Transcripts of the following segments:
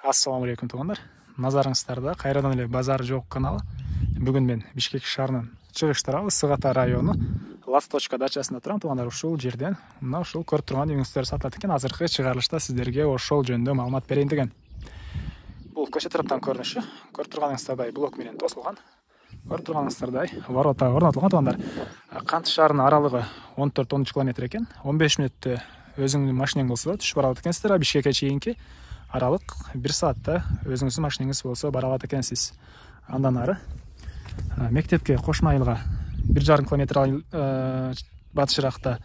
Ассаламу алейкум туугандар. Назарыңыздарда кайрадан эле базар жок каналы. Бүгүн мен Бишкек шаарынын чыгыш тарабы Сыгата району Ласточка дачасында турам туугандар. Ушул жерден мына ушул көрүп турган үйүңүздөр сатылат экен. Азыркы чыгарылышта сиздерге ошол жөнүндө маалымат берейин деген. Бул көчө тараптан көрүнүшү. Көрүп турганыңыздардай блок менен тосулган. Көрүп турганыңыздардай ворота орнотулган туугандар. Кант шаарынын аралыгы 14-13 километр экен. 15 мүнөттө өзүңүздүн машинең болсо түшүп бара алат экенсиздер. Бишкекке чейинки аралык 1 саатта өзүңүздүн машинеңиз болсо бара алат экенсиз. Андан ары мектепке кошмо айылга 1,5 километр батышыракта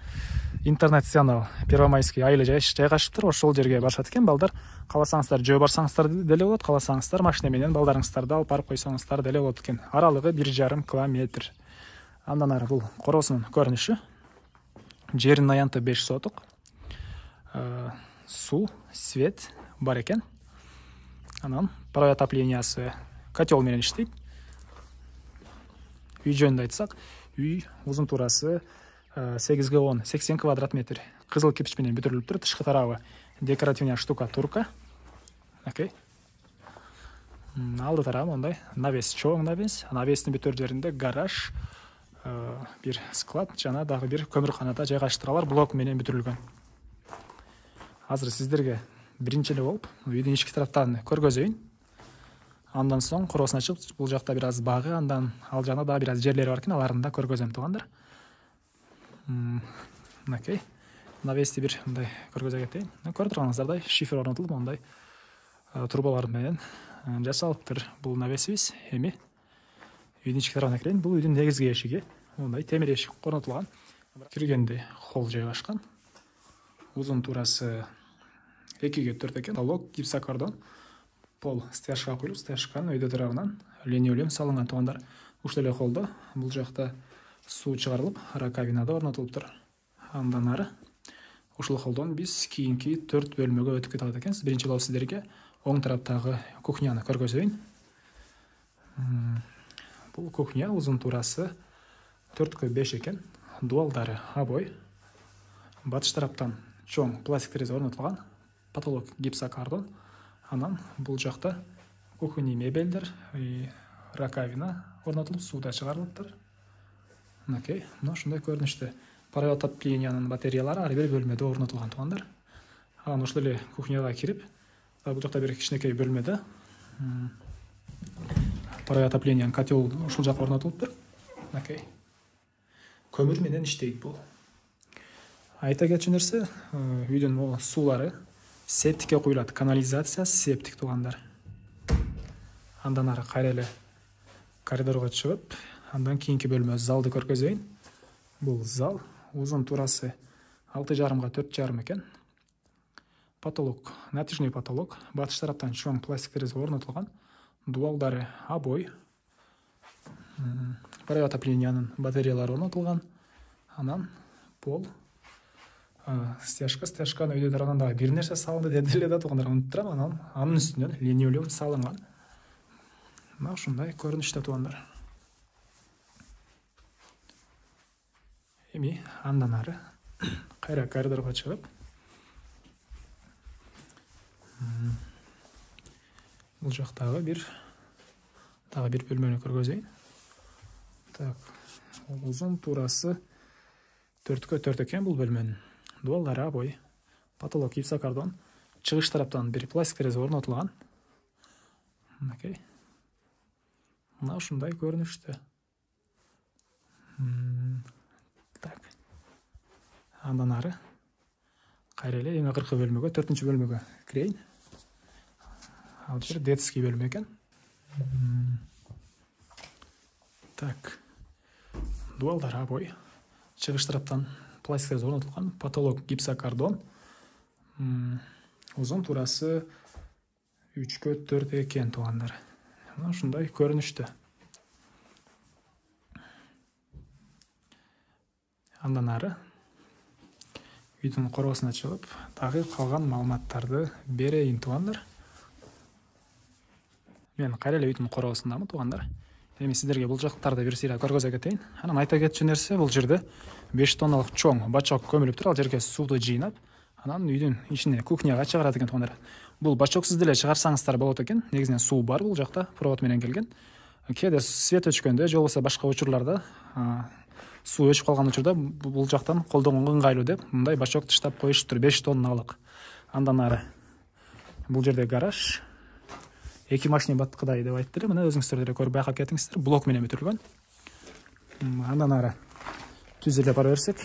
интернационал Первомайский айылы жайгашыптыр. Ошол жерге барышат экен балдар. Кааласаңыздар жөө барсаңыздар деле болот, кааласаңыздар машина менен балдарыңыздарды алып барып койсоңуздар деле болот экен. Аралыгы 1,5 километр. Андан ары бул короосунун көрүнүшү. Жеринин аянты 5 сотук. Суу, свет бар экен. Анан паровой отоплениясы котел менен иштейт. Үй жөнүндө айтсак, үй узун туурасы 8г10 80 квадрат метр. Кызыл кирпич менен бүтүрүлүптүр. Тышкы тарабы декоративный штукатурка. Окей. Алды тарабы мындай навес, чоң навес. Навестин бүтөр жеринде гараж, бир склад жана дагы бир көмүрканада жайгаштыралар блок менен бүтүрүлгөн. Азыр сиздерге биринчи эле болуп үйдүн ички тараптарын көргөзөйүн. Андан соң короосун ачып, бул жакта бир аз багы, андан ал жагында дагы бир аз жерлери бар экен, аларын да көргөзөм туугандар. Окей. Навести бир мындай көргөзө кетейин. Көрүп турганыңыздардай шифер орнотулуп, мындай трубалар менен жасалыптыр. Бул навесибиз. Эми үйдүн ички тарабына кирейин. Бул үйдүн негизги эшиги. Мындай темир эшик орнотулган. Киргенде холл жайгашкан. Узун туурасы 2г4 экен. Потолок гипсокартон. Пол стяжка коюлуп, стяжканын өйдө тарабынан линолеум салынган туугандар. Ушул эле холлдо бул жакта суу чыгарылып, раковинада орнотулуптур. Андан ары ушул холлдон биз кийинки 4 бөлмөгө өтүп кетет экенбиз. Биринчи болуп сиздерге оң тараптагы кухняны көргөзөйүн. Бул кухня узун туурасы 4г5 экен. Дуалдары обой. Батыш тараптан чоң пластик терезе орнотулган. Потолок гипсокартон. Анан бул жакта кухонный мебелдер, раковина орнотулуп, сууда чыгарылыптыр. Окей, мына ушундай көрүнүштө. Паровой отоплениянын батареялары ар бир бөлмөдө орнотулган туугандар. Анан ушул эле кухняга кирип, бул жакта бир кичинекей бөлмөдө паровой отоплениянын котел ушул жака орнотулуптур. Окей. Көмүр менен иштейт бул. Айта кетчү нерсе, үйдүн могу суулары септикке куюлат. Канализация, септик туугандар. Андан ары кайра эле коридорго чыгып, андан кийинки бөлмө залды көргөзөйүн. Бул зал узун туурасы 6,5га 4,5 экен. Потолок, натяжный потолок. Батыш тараптан чоң пластик терезе орнотулган. Дуалдары обой. Паровой отоплениянын батареялары орнотулган. Анан пол, стяжканын өйдө тарабынан дагы бир нерсе салынды деле да туугандар, унутуп турам. Анын үстүнөн линолеум салынган. Мына ушундай көрүнүштө туугандар. Эми андан ары кайра коридорго чыгып, бул жактагы дагы бир бөлмөнү көргөзөйүн. Так, узун туурасы 4г4 экен бул бөлмөнүн. Дуалдары обой, потолок гипсокартон. Чыгыш тараптан бир пластик терезе орнотулган. Окей. Мына ушундай көрүнүштө. Так. Андан ары кайра эле эң акыркы бөлмөгө, 4-чү бөлмөгө кирейин. Ал жер детский бөлмө экен. Так. Дуалдары обой. Чыгыш тараптан пластик терезе орнотулган. Потолок гипсокартон. Узун туурасы 3г4 экен туугандар. Мына ушундай көрүнүштө. Андан ары үйдүн короосуна чыгып, дагы калган маалыматтарды берейин туугандар. Мен кайра эле үйдүн короосундамын туугандар. Эми сиздерге бул жактарды бир сыйра көргөзө кетейин. Анан айта кетчү нерсе, бул жерде 5 тонналык чоң бачок көмүлүптүр. Ал жерге сууду жыйнап, анан үйдүн ичине кухняга чыгарат экен туугандар. Бул бачок деле чыгарсаңыздар болот экен. Негизинен суу бар бул жакта, провод менен келген. Кээде свет өчкөндө же болбосо башка учурларда суу өчүп калган учурда бул жактан колдонгонго ыңгайлуу деп мындай бачок тыштап коюшуптур, 5 тонналык. Андан ары бул жерде гараж. 2 машина баткыдай деп айттыр. Мына өзүңүздөр деле көрүп байкап кетиңиздер. Блок менен бүтүлгөн. Андан ары түзеле бара берсек,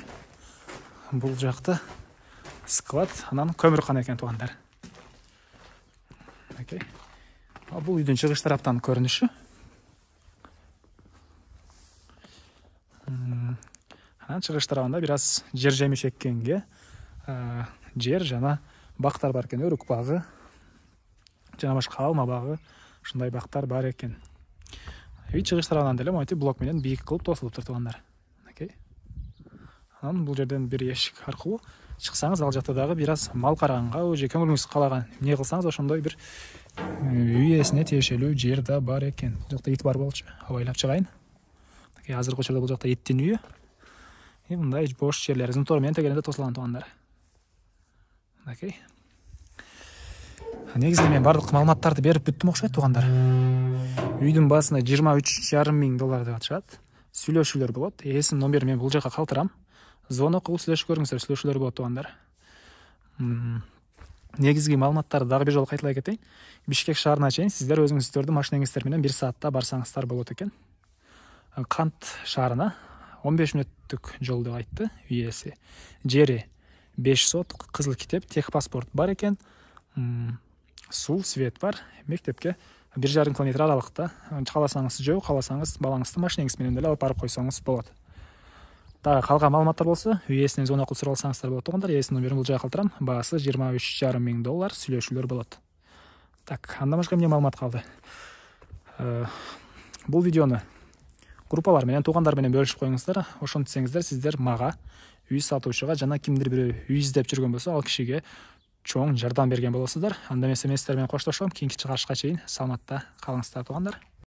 бул жакта склад, анан көмүркана экен туугандар. Бул үйдүн чыгыш тараптан көрүнүшү. Анан чыгыш тарабында бир аз жер жемиш эккенге жер жана бактар бар экен, өрүк багы жана башка алма багы, ушундай бактар бар экен. Үй чыгыш тарабынан деле монтип блок менен бийик кылып тосулуптур туугандар. Анан бул жерден бир эшик аркылуу чыксаңыз, ал жакта дагы бир аз мал караганга же көңүлүңүз каалаган эмне кылсаңыз ошондой бир үй ээсине тиешелүү жер да бар экен. Бул жакта ит бар болчу, абайлап чыгайын. Азыркы учурда бул жакта иттин үйү. Мындай бош жерлер зымтор менен тегеренде тосулган туугандар. Негизинен мен бардык маалыматтарды берип бүттүм окшойт туугандар. Үйдүн баасына $23,500 деп атышат. Сүйлөшүүлөр болот. Ээсинин номерин мен бул жака калтырам. Звонок кылып сүйлөшүп көрүңүздөр, сүйлөшүүлөр болот туугандар. Негизги маалыматтарды дагы бир жолу кайталай кетейин. Бишкек шаарына чейин сиздер өзүңүздөрдүн машинеңиздер менен 1 саатта барсаңыздар болот экен. Кант шаарына 15 мүнөттүк жол деп айтты үй ээси. Жери 5 соток, кызыл китеп, техпаспорт бар экен. Суу, свет бар. Мектепке 1,5 километр аралыкта. Кааласаңыз жөө, кааласаңыз балаңызды машинеңиз менен деле алып барып койсоңуз болот. Дагы калган маалыматтар болсо, үй ээсинен звонок кылып сурап алсаңыздар болот туугандар. Ээсинин номерин бул жака калтырам. Баасы $23,500, сүйлөшүүлөр болот. Андан башка эмне маалымат калды? Бул видеону группалар менен, туугандар менен бөлүшүп коюңуздар. Ошентсеңиздер сиздер мага, үй сатуучуга жана кимдир бирөө үй издеп жүргөн болсо, ал кишиге чоң жардам берген болосуздар. Анда эмесе мен сиздер менен коштошом. Кийинки чыгарышка чейин саламатта калыңыздар туугандар.